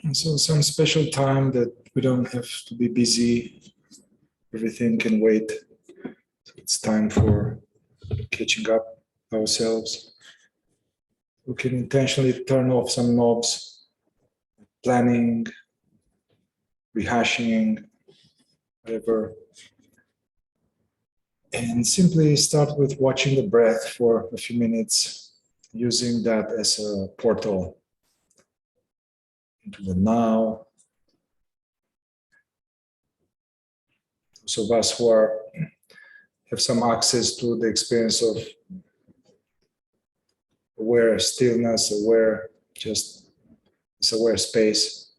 And so some special time that we don't have to be busy, everything can wait. So it's time for catching up ourselves. We can intentionally turn off some knobs, planning, rehashing, whatever. And simply start with watching the breath for a few minutes, using that as a portal into the now. Those of us who have some access to the experience of aware stillness, aware just this aware space,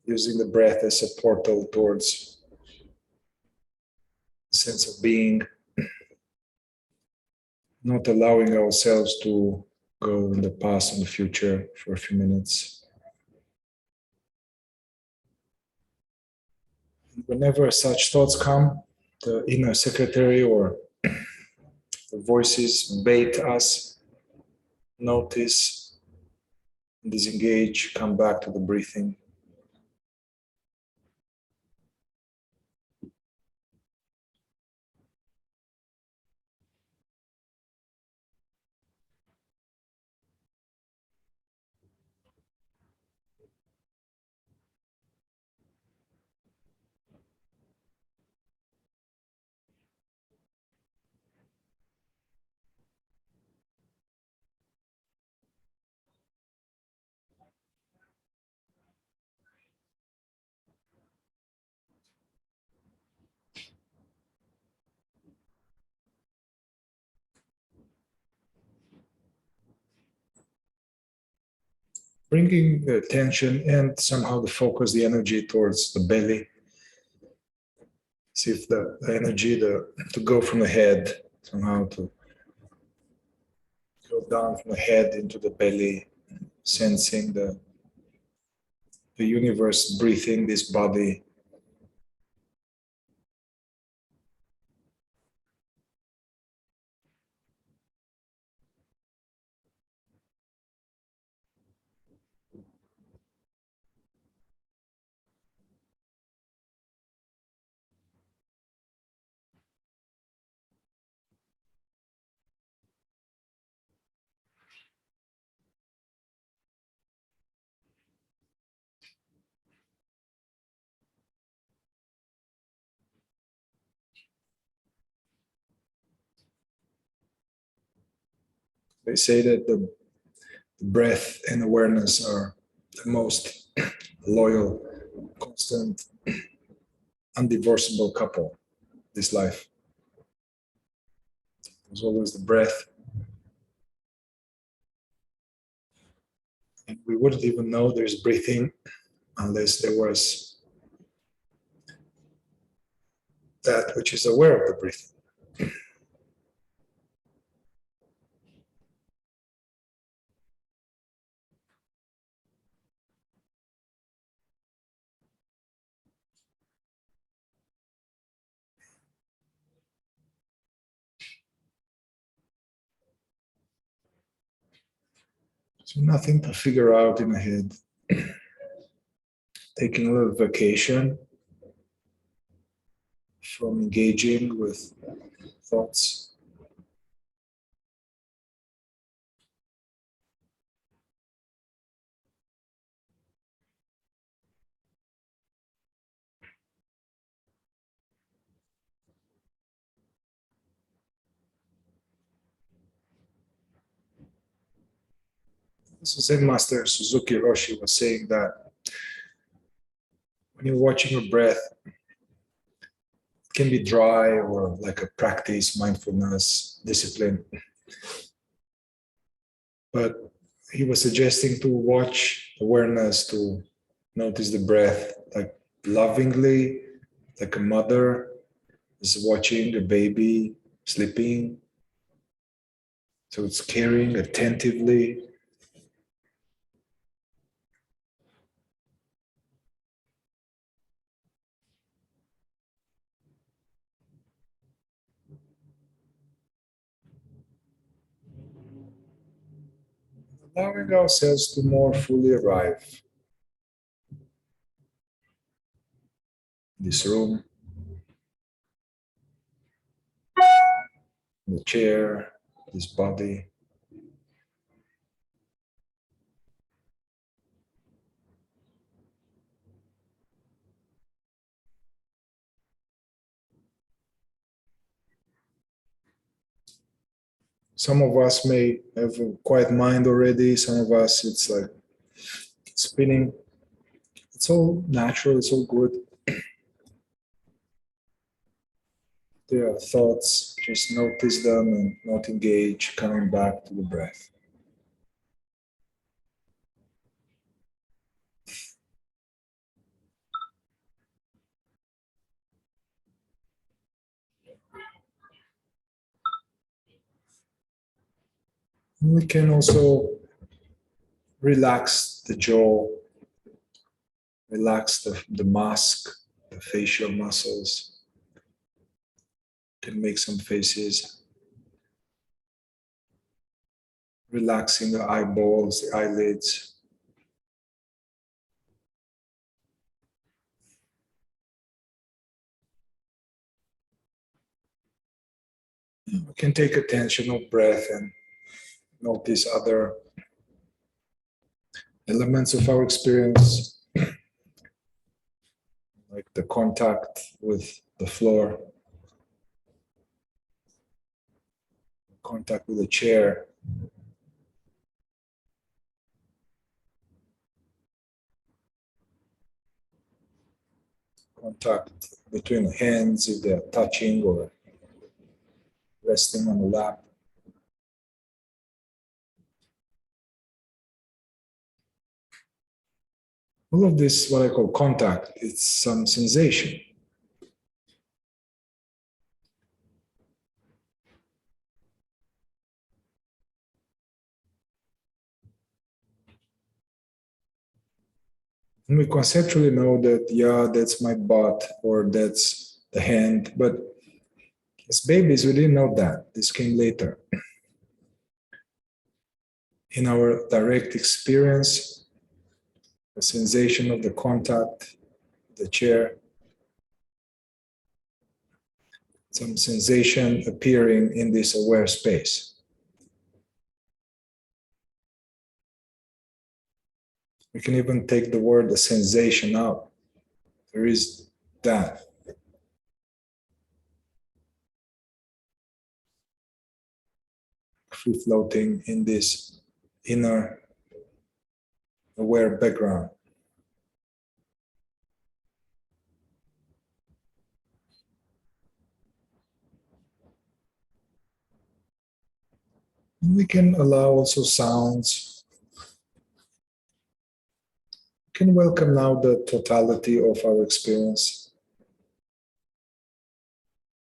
using the breath as a portal towards a sense of being, not allowing ourselves to go in the past and the future for a few minutes. Whenever such thoughts come, the inner secretary or the voices bait us, notice, disengage, come back to the breathing. Bringing the attention and somehow the focus, the energy towards the belly. See if the energy to go from the head, somehow to go down from the head into the belly, sensing the universe breathing this body. They say that the breath and awareness are the most loyal, constant, undivorceable couple this life. There's always the breath. And we wouldn't even know there's breathing unless there was that which is aware of the breathing. So nothing to figure out in the head. Taking a little vacation from engaging with thoughts. So Zen Master Suzuki Roshi was saying that when you're watching your breath, it can be dry or like a practice, mindfulness, discipline. But he was suggesting to watch awareness, to notice the breath, like lovingly, like a mother is watching a baby sleeping. So it's caring attentively. Allowing ourselves to more fully arrive this room, the chair, this body. Some of us may have a quiet mind already. Some of us, it's like spinning. It's all natural. It's all good. There are thoughts. Just notice them and not engage, coming back to the breath. And we can also relax the jaw, relax the mask, the facial muscles. Can make some faces. Relaxing the eyeballs, the eyelids. We can take attention of breath and notice other elements of our experience, like the contact with the floor, contact with the chair, contact between the hands if they're touching or resting on the lap. All of this, what I call contact, it's some sensation. And we conceptually know that, yeah, that's my butt or that's the hand, but as babies, we didn't know that. This came later. In our direct experience, the sensation of the contact, the chair, some sensation appearing in this aware space. We can even take the word the sensation out. There is that. Free floating in this inner aware background. And we can allow also sounds. We can welcome now the totality of our experience.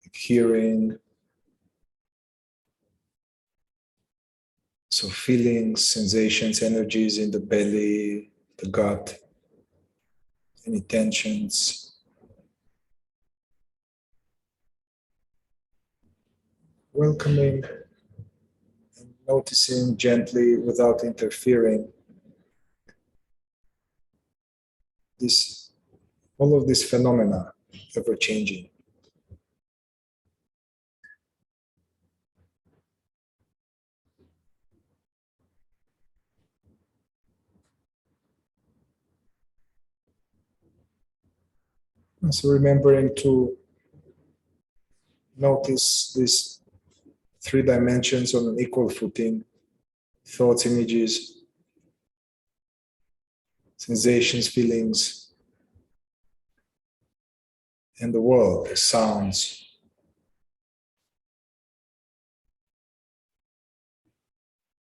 Like hearing, so feelings, sensations, energies in the belly, the gut, any tensions. Welcoming and noticing gently without interfering this, all of these phenomena ever changing. And so remembering to notice these three dimensions on an equal footing, thoughts, images, sensations, feelings, and the world, the sounds.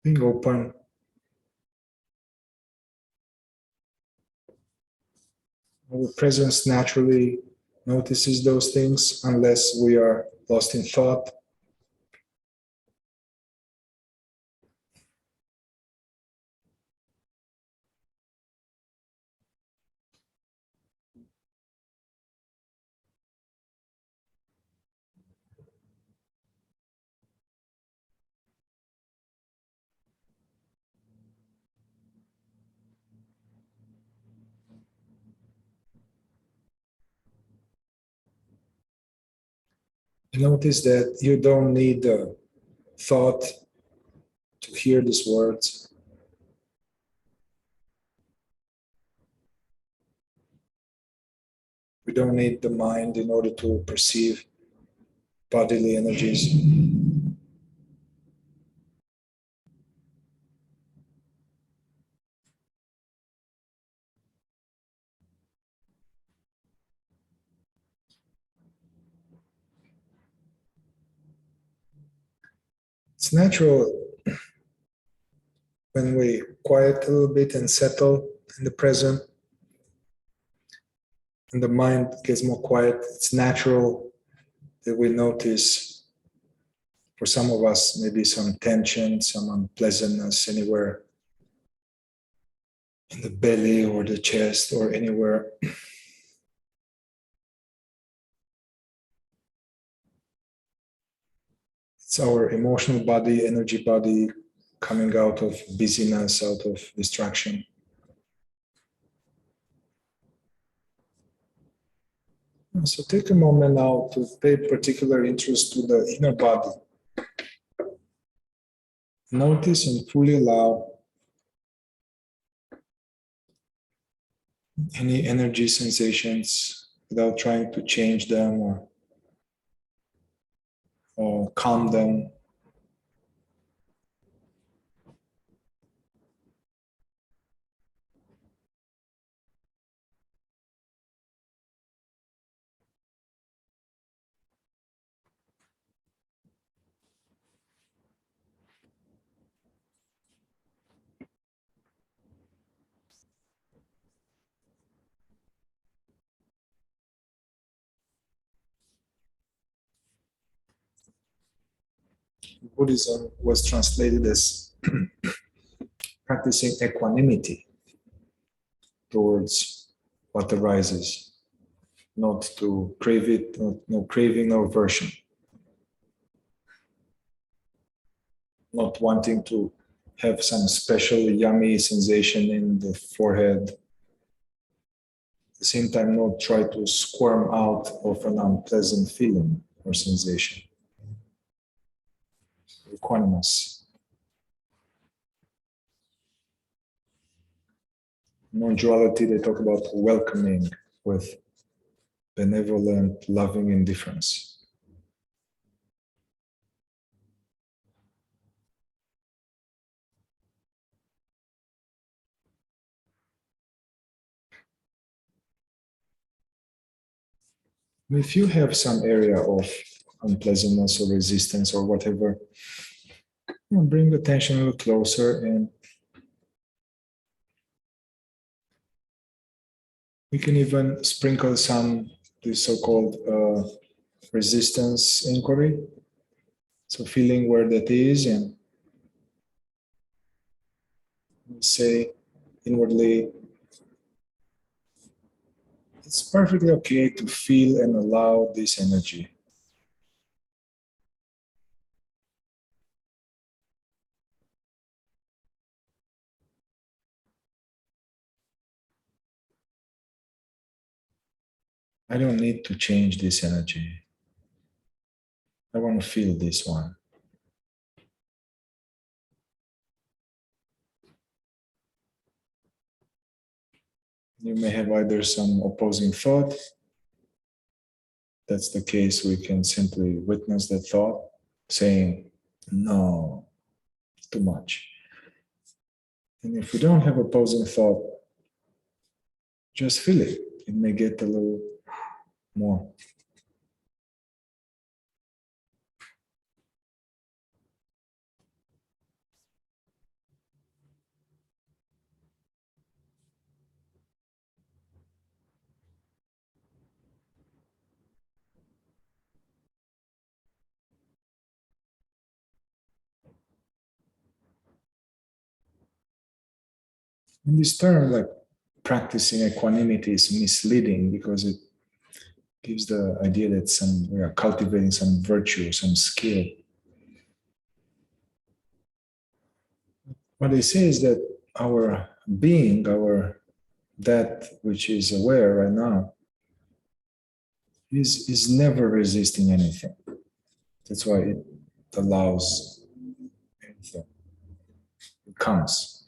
Being open. Our presence naturally notices those things unless we are lost in thought. Notice that you don't need a thought to hear these words. We don't need the mind in order to perceive bodily energies. It's natural when we quiet a little bit and settle in the present, and the mind gets more quiet. It's natural that we notice, for some of us, maybe some tension, some unpleasantness anywhere in the belly or the chest or anywhere. It's our emotional body, energy body coming out of busyness, out of distraction. So take a moment now to pay particular interest to the inner body. Notice and fully allow any energy sensations without trying to change them or calm them. Buddhism was translated as practicing equanimity towards what arises, not to crave it, no craving, no aversion, not wanting to have some special yummy sensation in the forehead. At the same time, not try to squirm out of an unpleasant feeling or sensation. Equanimous. Non-duality, they talk about welcoming with benevolent, loving indifference. If you have some area of unpleasantness or resistance or whatever, bring the attention a little closer, and we can even sprinkle some this so-called resistance inquiry. So feeling where that is, and say inwardly, it's perfectly okay to feel and allow this energy. I don't need to change this energy. I want to feel this one. You may have either some opposing thought. If that's the case, we can simply witness that thought, saying, no, too much. And if we don't have opposing thought, just feel it. It may get a little more. And this term, like practicing equanimity, is misleading because it gives the idea that we are cultivating some virtue, some skill. What they say is that our being, that which is aware right now, is never resisting anything. That's why it allows anything. It comes.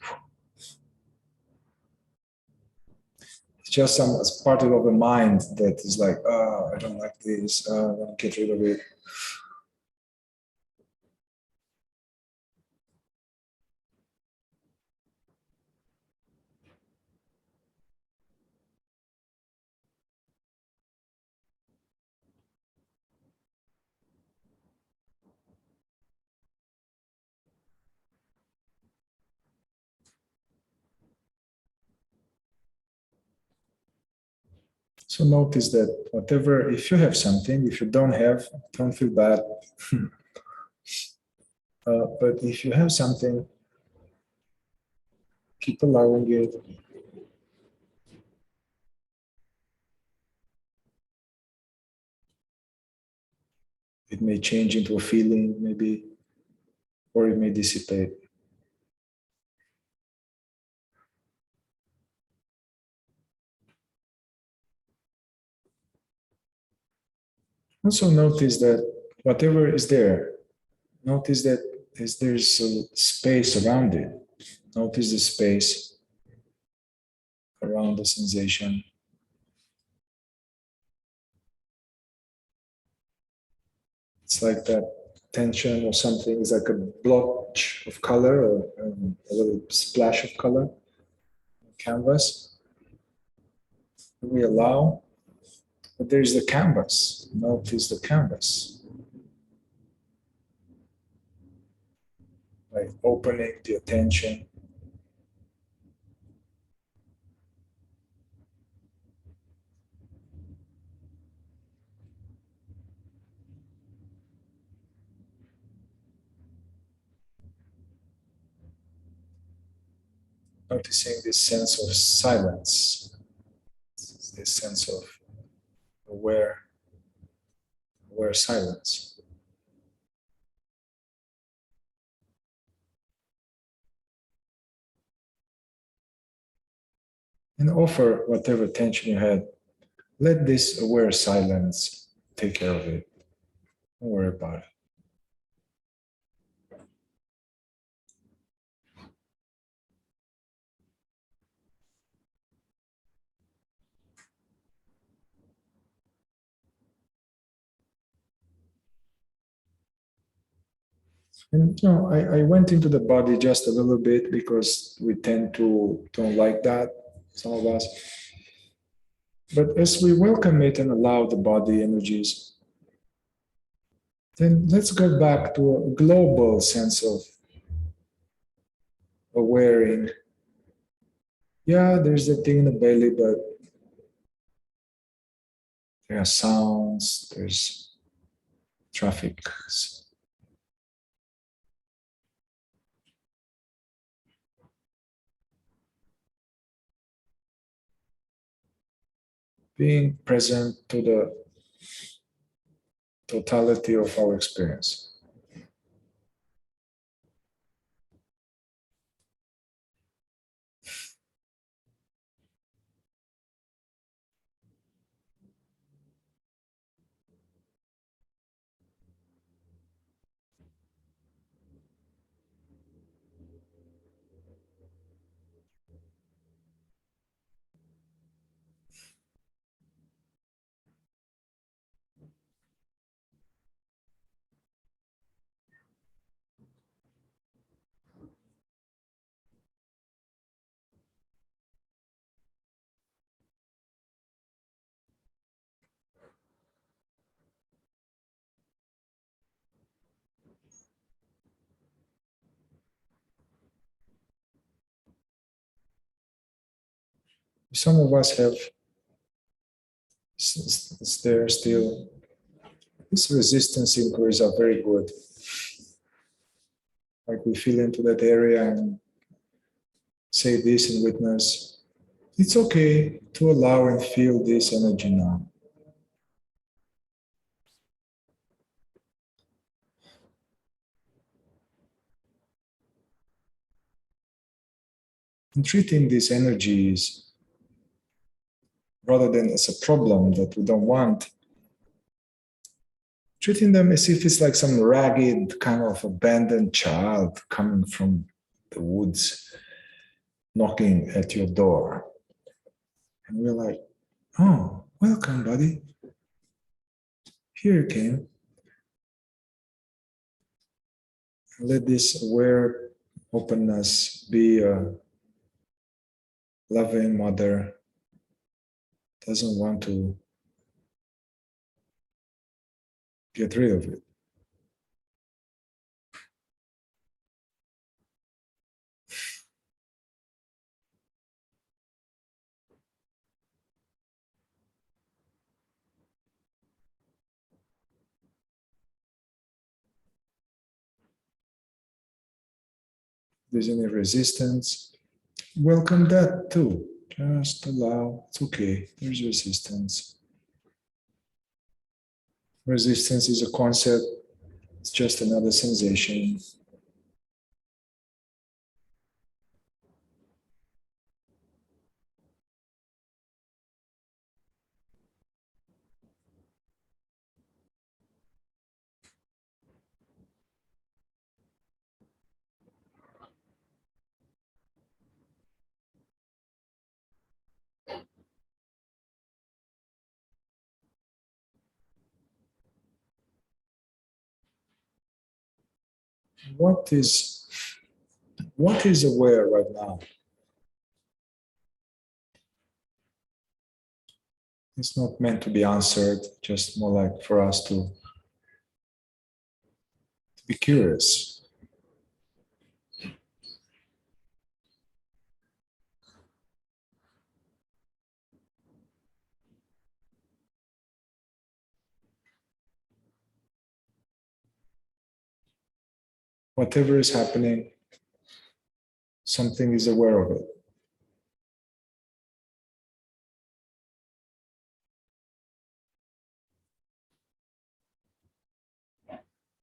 It's just some as part of a mind that is like, I don't like this. I want to get rid of it. So notice that whatever, if you have something, if you don't have, don't feel bad. But if you have something, keep allowing it. It may change into a feeling, maybe, or it may dissipate. Also notice that whatever is there, notice that there's a space around it. Notice the space around the sensation. It's like that tension or something is like a blotch of color or a little splash of color on canvas. We allow, but there's the canvas. Notice the canvas. Like opening the attention. Noticing this sense of silence, this sense of aware silence. And offer whatever tension you had. Let this aware silence take care of it. Don't worry about it. And I went into the body just a little bit because we tend to don't like that, some of us. But as we welcome it and allow the body energies, then let's go back to a global sense of awareing. Yeah, there's that thing in the belly, but there are sounds, there's traffic. Being present to the totality of our experience. Some of us have, it's there still. These resistance inquiries are very good. Like we feel into that area and say this and witness. It's okay to allow and feel this energy now. And treating these energies rather than as a problem that we don't want, treating them as if it's like some ragged, kind of abandoned child coming from the woods, knocking at your door. And we're like, oh, welcome, buddy. Here you came. Let this aware openness be a loving mother, doesn't want to get rid of it. If there's any resistance, welcome that too. Just allow, it's okay, there's resistance. Resistance is a concept, it's just another sensation. What is aware right now? It's not meant to be answered, just more like for us to be curious. Whatever is happening, something is aware of it.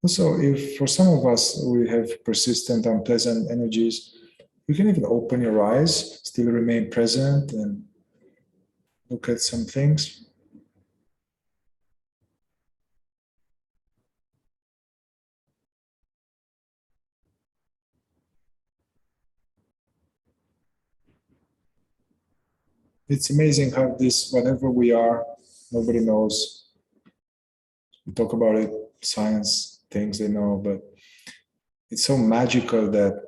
Also, if for some of us we have persistent unpleasant energies, you can even open your eyes, still remain present and look at some things. It's amazing how this, whatever we are, nobody knows. We talk about it, science, things they know, but it's so magical that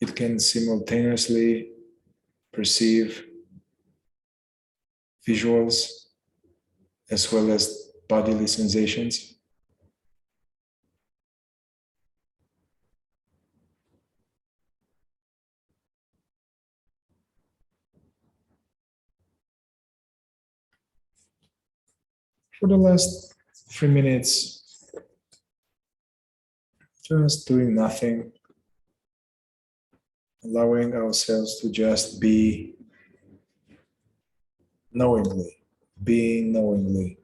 it can simultaneously perceive visuals as well as bodily sensations. For the last 3 minutes, just doing nothing, allowing ourselves to just be knowingly, being knowingly.